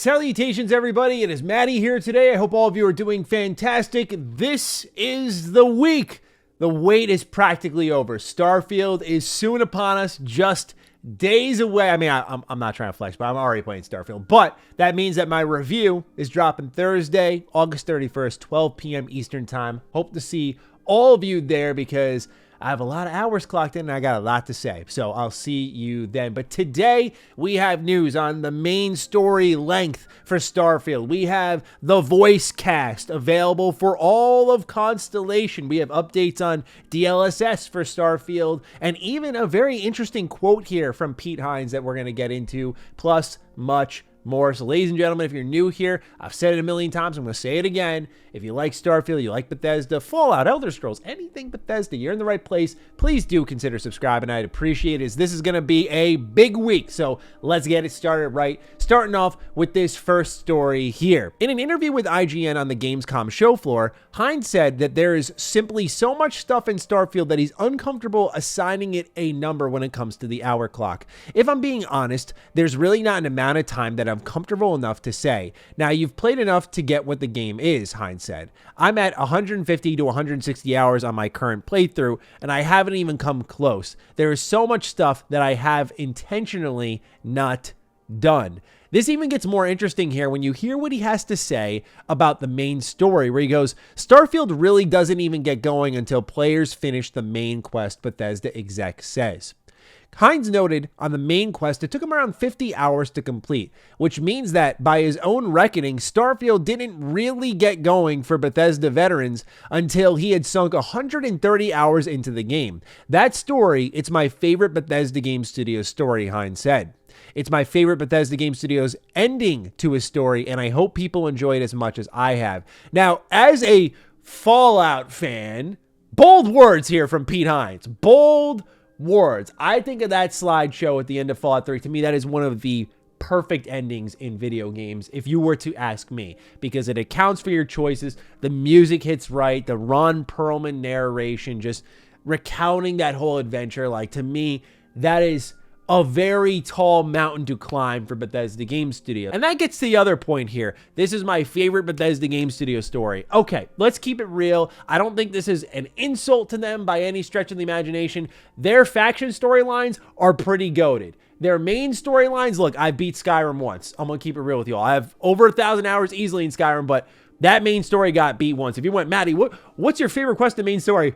Salutations, everybody. It is Matty here today. I hope all of you are doing fantastic. This is the week. The wait is practically over. Starfield is soon upon us, just days away. I mean, I'm not trying to flex, but I'm already playing Starfield. But that means that my review is dropping Thursday, August 31st, 12 p.m. Eastern Time. Hope to see all of you there because I have a lot of hours clocked in and I got a lot to say. So I'll see you then. But today we have news on the main story length for Starfield. We have the voice cast available for all of Constellation. We have updates on DLSS for Starfield and even a very interesting quote here from Pete Hines that we're going to get into, plus much more. So ladies and gentlemen, if you're new here, I've said it a million times, I'm going to say it again. If you like Starfield, you like Bethesda, Fallout, Elder Scrolls, anything Bethesda, you're in the right place. Please do consider subscribing. I'd appreciate it, as this is going to be a big week. So let's get it started right. Starting off with this first story here. In an interview with IGN on the Gamescom show floor, Hines said that there is simply so much stuff in Starfield that he's uncomfortable assigning it a number when it comes to the hour clock. If I'm being honest, there's really not an amount of time that I'm comfortable enough to say. Now, you've played enough to get what the game is, Hines said. I'm at 150 to 160 hours on my current playthrough, and I haven't even come close. There is so much stuff that I have intentionally not done. This even gets more interesting here when you hear what he has to say about the main story, where he goes, Starfield really doesn't even get going until players finish the main quest, Bethesda exec says. Hines noted on the main quest, it took him around 50 hours to complete, which means that by his own reckoning, Starfield didn't really get going for Bethesda veterans until he had sunk 130 hours into the game. That story, it's my favorite Bethesda Game Studios story, Hines said. It's my favorite Bethesda Game Studios ending to a story, and I hope people enjoy it as much as I have. Now, as a Fallout fan, bold words here from Pete Hines. Bold words. I think of that slideshow at the end of Fallout 3. To me, that is one of the perfect endings in video games, if you were to ask me, because it accounts for your choices. The music hits right. The Ron Perlman narration, just recounting that whole adventure. Like, to me, that is a very tall mountain to climb for Bethesda Game Studio. And that gets to the other point here. This is my favorite Bethesda Game Studio story. Okay, let's keep it real. I don't think this is an insult to them by any stretch of the imagination. Their faction storylines are pretty goated. Their main storylines, look, I beat Skyrim once. I'm going to keep it real with you all. I have over 1,000 hours easily in Skyrim, but that main story got beat once. If you went, Matty, what's your favorite quest in the main story?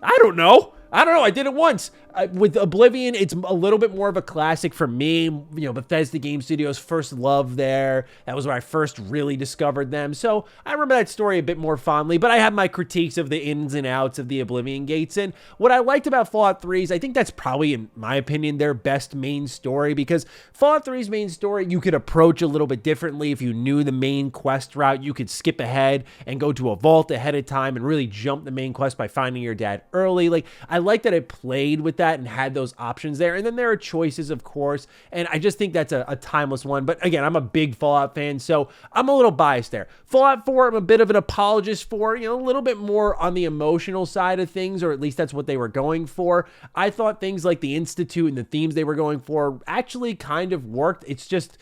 I don't know. I did it once. With Oblivion, it's a little bit more of a classic for me. You know, Bethesda Game Studios' first love there. That was where I first really discovered them. So I remember that story a bit more fondly, but I have my critiques of the ins and outs of the Oblivion gates. And what I liked about Fallout 3 is I think that's probably, in my opinion, their best main story, because Fallout 3's main story, you could approach a little bit differently. If you knew the main quest route, you could skip ahead and go to a vault ahead of time and really jump the main quest by finding your dad early. Like, I like that it played with that and had those options there. And then there are choices, of course, and I just think that's a timeless one. But again, I'm a big Fallout fan, so I'm a little biased there. Fallout 4, I'm a bit of an apologist for, a little bit more on the emotional side of things, or at least that's what they were going for. I thought things like the Institute and the themes they were going for actually kind of worked. It's just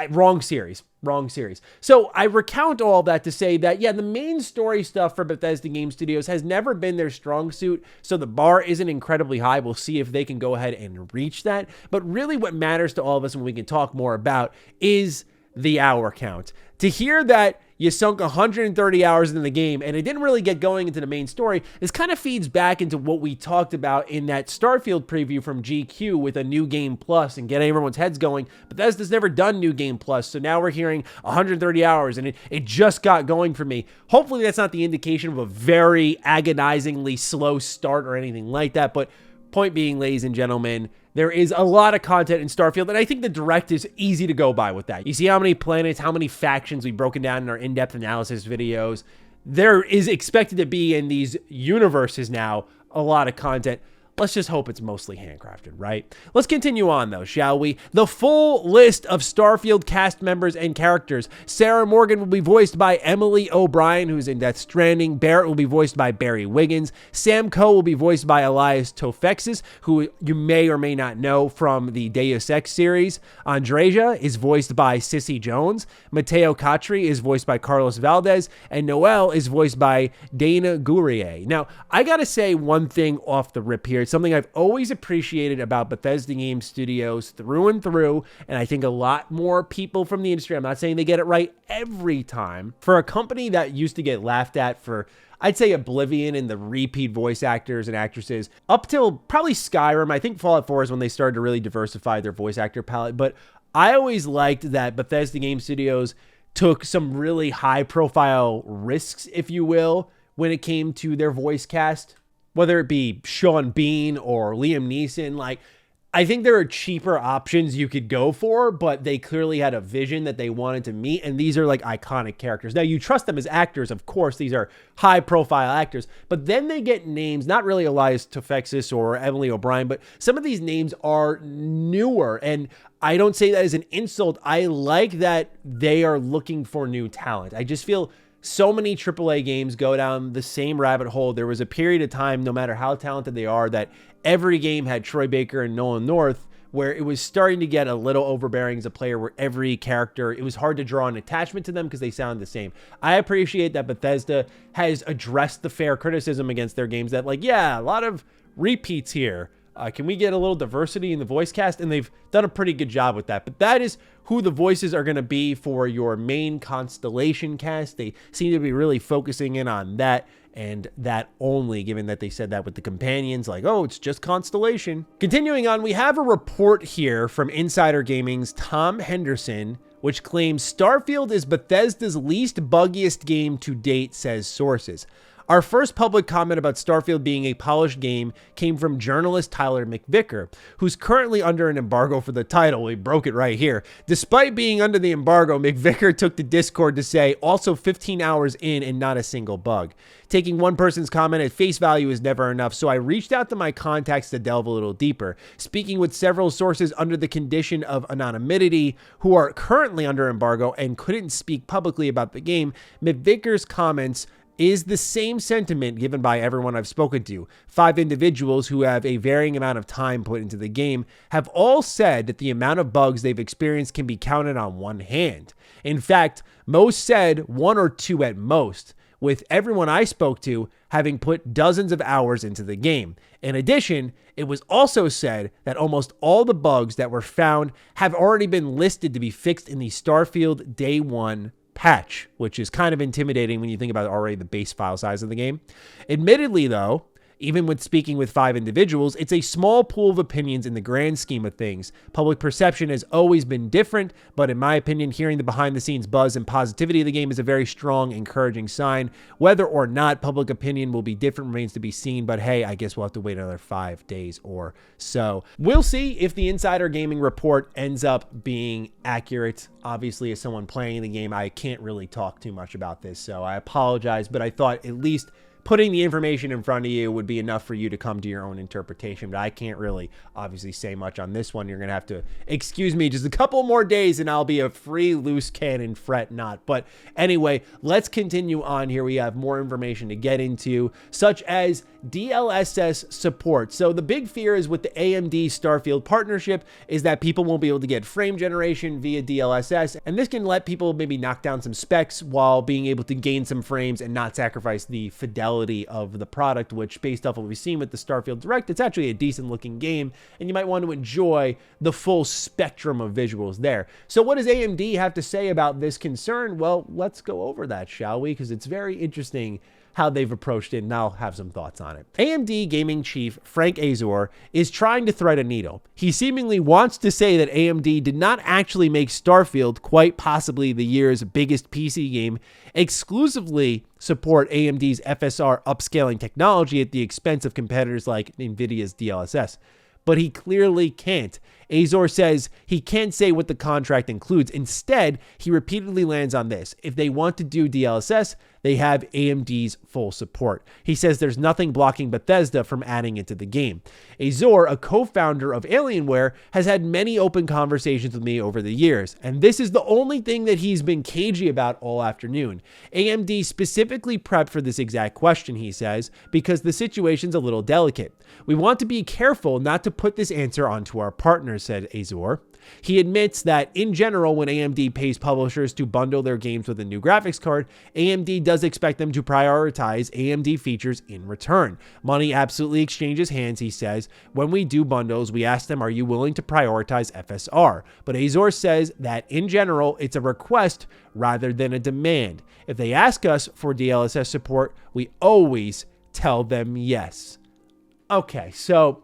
wrong series. So I recount all that to say that, yeah, the main story stuff for Bethesda Game Studios has never been their strong suit, so the bar isn't incredibly high. We'll see if they can go ahead and reach that. But really what matters to all of us, and we can talk more about, is the hour count. To hear that you sunk 130 hours into the game and it didn't really get going into the main story, this kind of feeds back into what we talked about in that Starfield preview from GQ with a New Game Plus and getting everyone's heads going. Bethesda's never done New Game Plus, so now we're hearing 130 hours and it just got going for me. Hopefully that's not the indication of a very agonizingly slow start or anything like that, but point being, ladies and gentlemen, there is a lot of content in Starfield, and I think the direct is easy to go by with that. You see how many planets, how many factions we've broken down in our in-depth analysis videos. There is expected to be in these universes now a lot of content. let's just hope it's mostly handcrafted, right? Let's continue on, though, shall we? The full list of Starfield cast members and characters. Sarah Morgan will be voiced by Emily O'Brien, who's in Death Stranding. Barrett will be voiced by Barry Wiggins. Sam Coe will be voiced by Elias Tofexis, who you may or may not know from the Deus Ex series. Andreja is voiced by Sissy Jones. Mateo Catri is voiced by Carlos Valdez. And Noel is voiced by Dana Gourier. Now, I gotta say one thing off the rip here. It's something I've always appreciated about Bethesda Game Studios through and through, and I think a lot more people from the industry, I'm not saying they get it right every time, for a company that used to get laughed at for, I'd say, Oblivion and the repeat voice actors and actresses, up till probably Skyrim. I think Fallout 4 is when they started to really diversify their voice actor palette, but I always liked that Bethesda Game Studios took some really high-profile risks, if you will, when it came to their voice cast, whether it be Sean Bean or Liam Neeson. Like, I think there are cheaper options you could go for, but they clearly had a vision that they wanted to meet, and these are like iconic characters. Now, you trust them as actors, of course, these are high-profile actors, but then they get names, not really Elias Tofexis or Emily O'Brien, but some of these names are newer, and I don't say that as an insult. I like that they are looking for new talent. I just feel so many AAA games go down the same rabbit hole. There was a period of time, no matter how talented they are, that every game had Troy Baker and Nolan North, where it was starting to get a little overbearing as a player, where every character, it was hard to draw an attachment to them because they sound the same. I appreciate that Bethesda has addressed the fair criticism against their games that, like, yeah, a lot of repeats here. Can we get a little diversity in the voice cast? And they've done a pretty good job with that. But that is who the voices are going to be for your main Constellation cast. They seem to be really focusing in on that and that only, given that they said that with the companions, like, oh, it's just Constellation. Continuing on, we have a report here from Insider Gaming's Tom Henderson, which claims Starfield is Bethesda's least buggiest game to date, says sources. Our first public comment about Starfield being a polished game came from journalist Tyler McVicker, who's currently under an embargo for the title. We broke it right here. Despite being under the embargo, McVicker took to Discord to say, also 15 hours in and not a single bug. Taking one person's comment at face value is never enough, so I reached out to my contacts to delve a little deeper. Speaking with several sources under the condition of anonymity who are currently under embargo and couldn't speak publicly about the game, McVicker's comments is the same sentiment given by everyone I've spoken to. 5 individuals who have a varying amount of time put into the game have all said that the amount of bugs they've experienced can be counted on one hand. In fact, most said 1 or 2 at most, with everyone I spoke to having put dozens of hours into the game. In addition, it was also said that almost all the bugs that were found have already been listed to be fixed in the Starfield Day 1 patch, which is kind of intimidating when you think about already the base file size of the game. Admittedly, though, even with speaking with 5 individuals, it's a small pool of opinions in the grand scheme of things. Public perception has always been different, but in my opinion, hearing the behind-the-scenes buzz and positivity of the game is a very strong, encouraging sign. Whether or not public opinion will be different remains to be seen, but hey, I guess we'll have to wait another 5 days or so. We'll see if the Insider Gaming report ends up being accurate. Obviously, as someone playing the game, I can't really talk too much about this, so I apologize, but I thought at least putting the information in front of you would be enough for you to come to your own interpretation, but I can't really obviously say much on this one. You're going to have to excuse me just a couple more days and I'll be a free loose cannon, fret not. But anyway, let's continue on here. We have more information to get into, such as DLSS support. So the big fear is with the AMD Starfield partnership is that people won't be able to get frame generation via DLSS, and this can let people maybe knock down some specs while being able to gain some frames and not sacrifice the fidelity of the product, which based off what we've seen with the Starfield Direct, it's actually a decent looking game and you might want to enjoy the full spectrum of visuals there. So what does AMD have to say about this concern? Well, let's go over that, shall we? Because it's very interesting how they've approached it, and I'll have some thoughts on it. AMD gaming chief Frank Azor is trying to thread a needle. He seemingly wants to say that AMD did not actually make Starfield, quite possibly the year's biggest PC game, exclusively support AMD's FSR upscaling technology at the expense of competitors like NVIDIA's DLSS. But he clearly can't. Azor says he can't say what the contract includes. Instead, he repeatedly lands on this. If they want to do DLSS, they have AMD's full support. He says there's nothing blocking Bethesda from adding it to the game. Azor, a co-founder of Alienware, has had many open conversations with me over the years, and this is the only thing that he's been cagey about all afternoon. AMD specifically prepped for this exact question, he says, because the situation's a little delicate. We want to be careful not to put this answer onto our partners, said Azor. He admits that, in general, when AMD pays publishers to bundle their games with a new graphics card, AMD does expect them to prioritize AMD features in return. Money absolutely exchanges hands, he says. When we do bundles, we ask them, are you willing to prioritize FSR? But Azor says that, in general, it's a request rather than a demand. If they ask us for DLSS support, we always tell them yes. Okay, so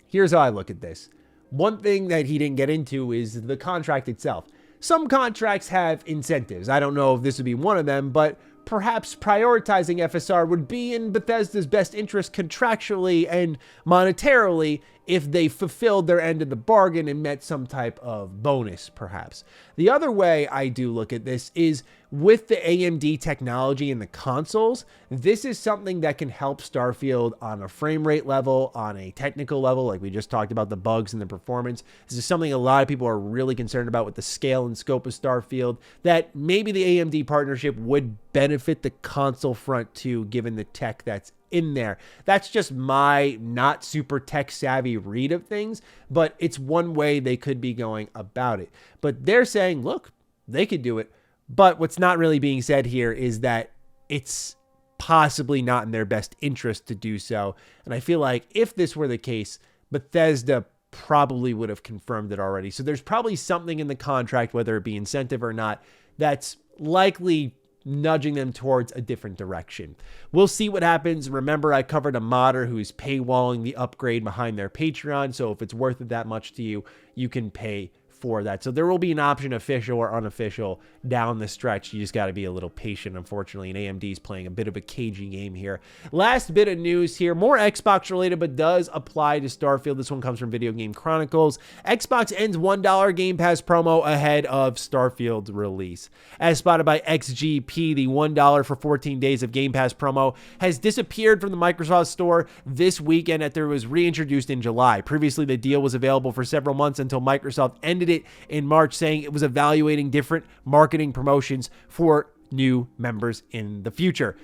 here's how I look at this. One thing that he didn't get into is the contract itself. Some contracts have incentives. I don't know if this would be one of them, but perhaps prioritizing FSR would be in Bethesda's best interest contractually and monetarily if they fulfilled their end of the bargain and met some type of bonus, perhaps. The other way I do look at this is with the AMD technology in the consoles, this is something that can help Starfield on a frame rate level, on a technical level, like we just talked about the bugs and the performance. This is something a lot of people are really concerned about with the scale and scope of Starfield, that maybe the AMD partnership would benefit the console front too, given the tech that's in there. That's just my not super tech savvy read of things, but it's one way they could be going about it. But they're saying, look, they could do it. But what's not really being said here is that it's possibly not in their best interest to do so. And I feel like if this were the case, Bethesda probably would have confirmed it already. So there's probably something in the contract, whether it be incentive or not, that's likely nudging them towards a different direction. We'll see what happens. Remember, I covered a modder who's paywalling the upgrade behind their Patreon. So if it's worth it that much to you, you can pay for that. So there will be an option, official or unofficial, down the stretch. You just got to be a little patient, unfortunately, and AMD's playing a bit of a cagey game here. Last bit of news here, more Xbox related, but does apply to Starfield. This one comes from Video Game Chronicles. Xbox ends $1 Game Pass promo ahead of Starfield's release. As spotted by XGP, the $1 for 14 days of Game Pass promo has disappeared from the Microsoft Store this weekend after it was reintroduced in July. Previously, the deal was available for several months until Microsoft ended it in March, saying it was evaluating different marketing promotions for new members in the future.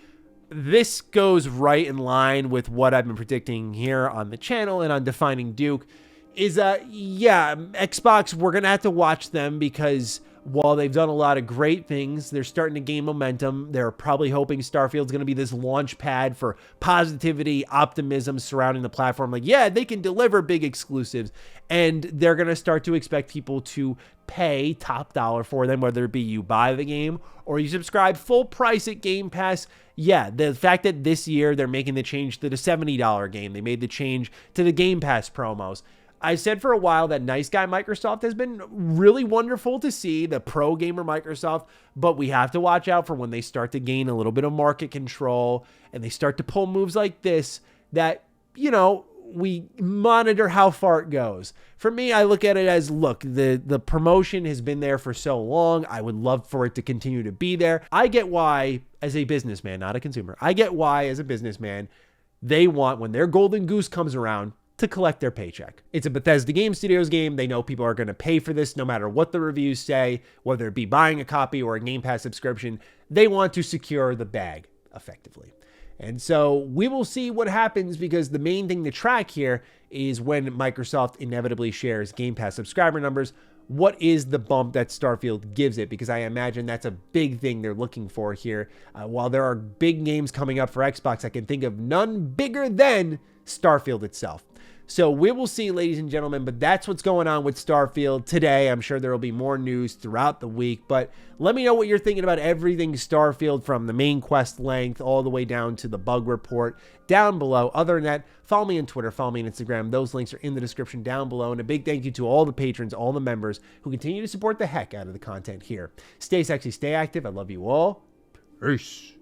This goes right in line with what I've been predicting here on the channel and on Defining Duke is, Xbox, we're going to have to watch them because while they've done a lot of great things, they're starting to gain momentum. They're probably hoping Starfield's going to be this launch pad for positivity, optimism surrounding the platform. Like, yeah, they can deliver big exclusives, and they're going to start to expect people to pay top dollar for them, whether it be you buy the game or you subscribe full price at Game Pass. Yeah, the fact that this year they're making the change to the $70 game, they made the change to the Game Pass promos. I said for a while that nice guy Microsoft has been really wonderful to see, the pro gamer Microsoft, but we have to watch out for when they start to gain a little bit of market control and they start to pull moves like this that, you know, we monitor how far it goes. For me, I look at it as, look, the promotion has been there for so long. I would love for it to continue to be there. I get why, as a businessman, not a consumer, I get why, as a businessman, they want, when their golden goose comes around, to collect their paycheck. It's a Bethesda Game Studios game. They know people are going to pay for this no matter what the reviews say, whether it be buying a copy or a Game Pass subscription. They want to secure the bag effectively. And so we will see what happens, because the main thing to track here is when Microsoft inevitably shares Game Pass subscriber numbers, what is the bump that Starfield gives it? Because I imagine that's a big thing they're looking for here. While there are big games coming up for Xbox, I can think of none bigger than Starfield itself. So we will see, ladies and gentlemen, but that's what's going on with Starfield today. I'm sure there will be more news throughout the week, but let me know what you're thinking about everything Starfield, from the main quest length all the way down to the bug report down below. Other than that, follow me on Twitter, follow me on Instagram. Those links are in the description down below. And a big thank you to all the patrons, all the members who continue to support the heck out of the content here. Stay sexy, stay active. I love you all. Peace.